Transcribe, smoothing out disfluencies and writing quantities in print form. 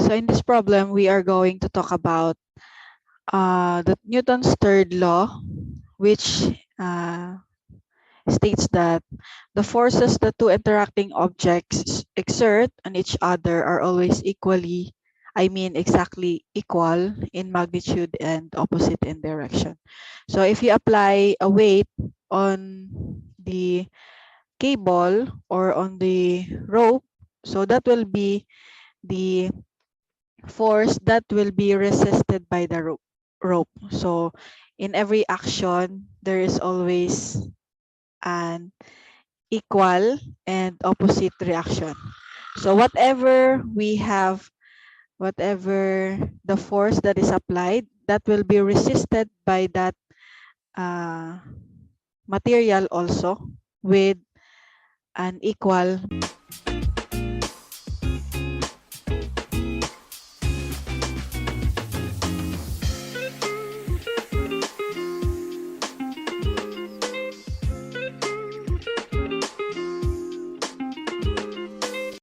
So in this problem, we are going to talk about the Newton's third law, which states that the forces that two interacting objects exert on each other are always exactly equal in magnitude and opposite in direction. So if you apply a weight on the cable or on the rope, so that will be the force that will be resisted by the rope. So in every action, there is always an equal and opposite reaction. So whatever the force that is applied, that will be resisted by that material also with an equal